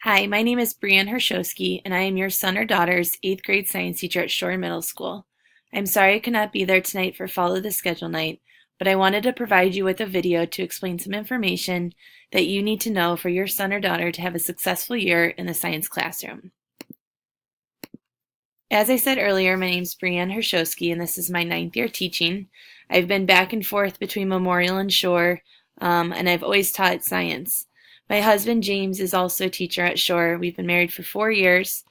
Hi, my name is Brianne Hershowski, and I am your son or daughter's 8th grade science teacher at Shore Middle School. I'm sorry I could not be there tonight for Follow the Schedule night, but I wanted to provide you with a video to explain some information that you need to know for your son or daughter to have a successful year in the science classroom. As I said earlier, my name is Brianne Hershowski, and this is my 9th year teaching. I've been back and forth between Memorial and Shore, and I've always taught science. My husband, James, is also a teacher at Shore. We've been married for 4 years.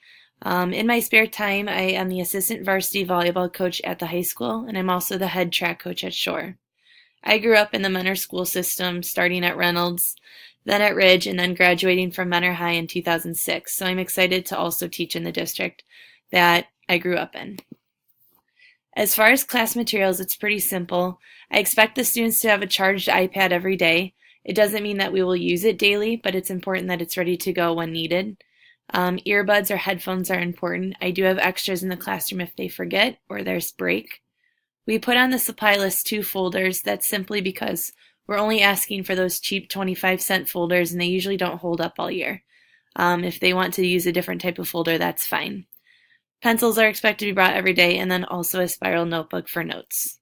In my spare time, I am the assistant varsity volleyball coach at the high school, and I'm also the head track coach at Shore. I grew up in the Mentor school system, starting at Reynolds, then at Ridge, and then graduating from Mentor High in 2006. So I'm excited to also teach in the district that I grew up in. As far as class materials, it's pretty simple. I expect the students to have a charged iPad every day. It doesn't mean that we will use it daily, but it's important that it's ready to go when needed. Earbuds or headphones are important. I do have extras in the classroom if they forget or there's break. We put on the supply list 2 folders. That's simply because we're only asking for those cheap 25-cent folders, and they usually don't hold up all year. If they want to use a different type of folder, that's fine. Pencils are expected to be brought every day, and then also a spiral notebook for notes.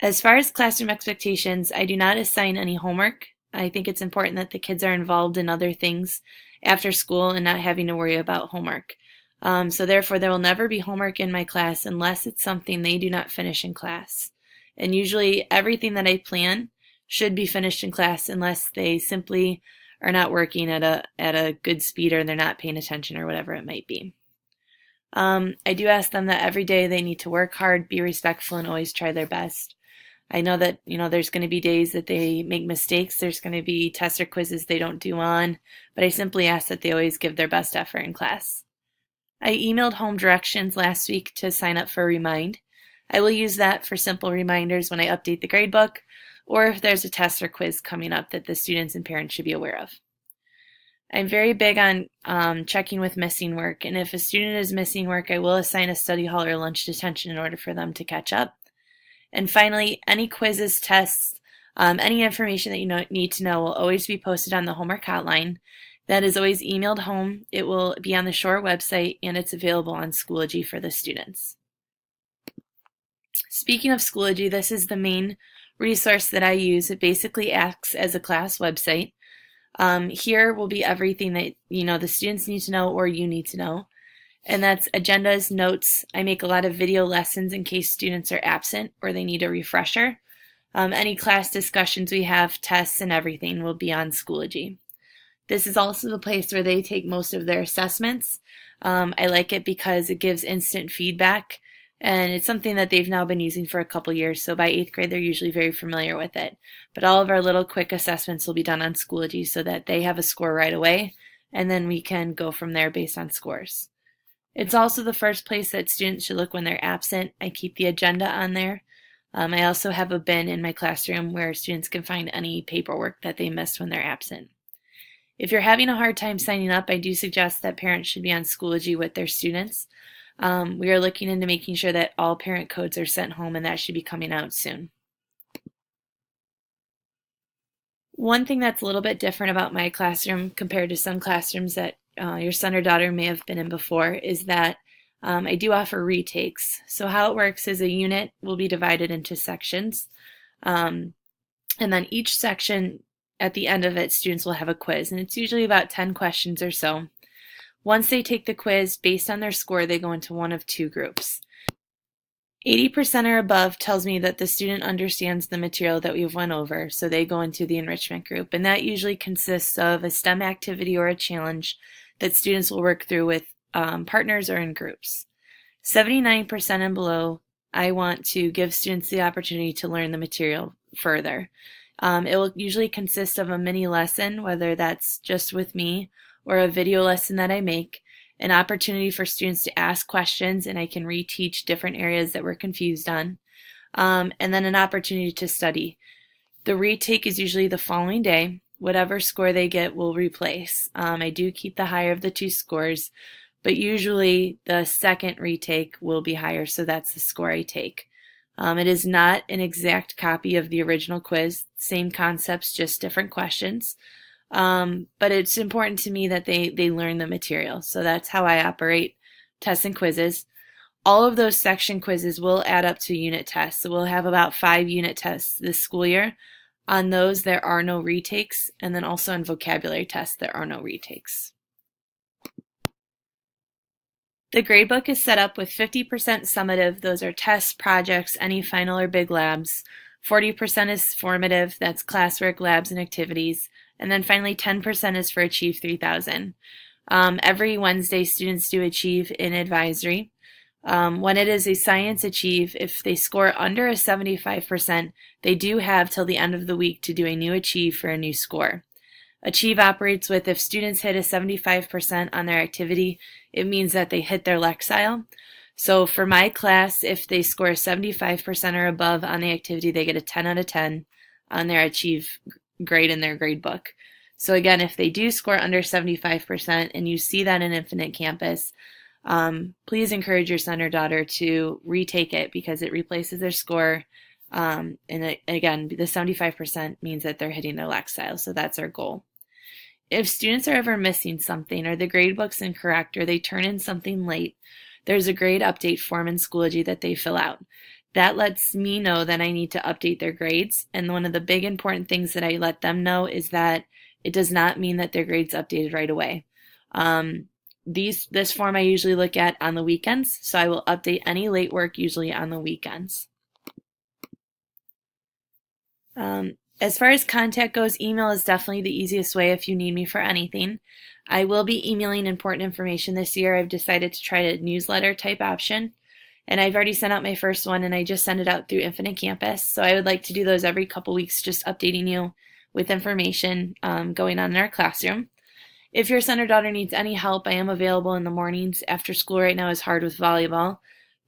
As far as classroom expectations, I do not assign any homework. I think it's important that the kids are involved in other things after school and not having to worry about homework. So therefore, there will never be homework in my class unless it's something they do not finish in class. And usually everything that I plan should be finished in class unless they simply are not working at a good speed or they're not paying attention or whatever it might be. I do ask them that every day they need to work hard, be respectful, and always try their best. I know that, there's going to be days that they make mistakes. There's going to be tests or quizzes they don't do on, but I simply ask that they always give their best effort in class. I emailed home directions last week to sign up for Remind. I will use that for simple reminders when I update the gradebook or if there's a test or quiz coming up that the students and parents should be aware of. I'm very big on checking with missing work, and if a student is missing work, I will assign a study hall or lunch detention in order for them to catch up. And finally, any quizzes, tests, any information that you need to know will always be posted on the homework hotline. That is always emailed home. It will be on the Shore website, and it's available on Schoology for the students. Speaking of Schoology, this is the main resource that I use. It basically acts as a class website. Here will be everything that the students need to know or you need to know. And that's agendas, notes. I make a lot of video lessons in case students are absent or they need a refresher. Any class discussions we have, tests and everything will be on Schoology. This is also the place where they take most of their assessments. I like it because it gives instant feedback, and it's something that they've now been using for a couple years, so by 8th grade they're usually very familiar with it. But all of our little quick assessments will be done on Schoology so that they have a score right away, and then we can go from there based on scores. It's also the first place that students should look when they're absent. I keep the agenda on there. I also have a bin in my classroom where students can find any paperwork that they missed when they're absent. If you're having a hard time signing up, I do suggest that parents should be on Schoology with their students. We are looking into making sure that all parent codes are sent home, and that should be coming out soon. One thing that's a little bit different about my classroom compared to some classrooms that your son or daughter may have been in before is that I do offer retakes. So how it works is a unit will be divided into sections, and then each section, at the end of it, students will have a quiz, and it's usually about 10 questions or so. Once they take the quiz, based on their score, they go into one of 2 groups. 80% or above tells me that the student understands the material that we've went over, so they go into the enrichment group, and that usually consists of a STEM activity or a challenge that students will work through with partners or in groups. 79% and below, I want to give students the opportunity to learn the material further. It will usually consist of a mini lesson, whether that's just with me or a video lesson that I make, an opportunity for students to ask questions, and I can reteach different areas that we're confused on, and then an opportunity to study. The retake is usually the following day. Whatever score they get will replace. I do keep the higher of the 2 scores, but usually the second retake will be higher, so that's the score I take. It is not an exact copy of the original quiz, same concepts, just different questions. But it's important to me that they learn the material. So that's how I operate tests and quizzes. All of those section quizzes will add up to unit tests. So we'll have about 5 unit tests this school year. On those, there are no retakes, and then also on vocabulary tests, there are no retakes. The gradebook is set up with 50% summative, those are tests, projects, any final or big labs. 40% is formative, that's classwork, labs, and activities. And then finally 10% is for Achieve 3000. Every Wednesday, students do Achieve in advisory. When it is a science Achieve, if they score under a 75%, they do have till the end of the week to do a new Achieve for a new score. Achieve operates with if students hit a 75% on their activity, it means that they hit their Lexile. So for my class, if they score 75% or above on the activity, they get a 10 out of 10 on their Achieve grade in their grade book. So again, if they do score under 75% and you see that in Infinite Campus, please encourage your son or daughter to retake it because it replaces their score. And again, the 75% means that they're hitting their Lexile, so that's our goal. If students are ever missing something or the gradebook's incorrect or they turn in something late, there's a grade update form in Schoology that they fill out. That lets me know that I need to update their grades, and one of the big important things that I let them know is that it does not mean that their grade's updated right away. This form I usually look at on the weekends, so I will update any late work usually on the weekends. As far as contact goes, email is definitely the easiest way if you need me for anything. I will be emailing important information this year. I've decided to try a newsletter type option, and I've already sent out my first one, and I just send it out through Infinite Campus. So I would like to do those every couple weeks, just updating you with information going on in our classroom. If your son or daughter needs any help, I am available in the mornings. After school right now is hard with volleyball,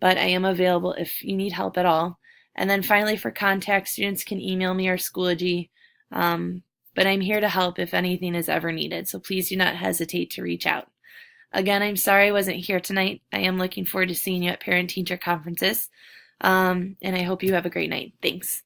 but I am available if you need help at all. And then finally, for contact, students can email me or Schoology, but I'm here to help if anything is ever needed, so please do not hesitate to reach out. Again, I'm sorry I wasn't here tonight. I am looking forward to seeing you at parent-teacher conferences, and I hope you have a great night. Thanks.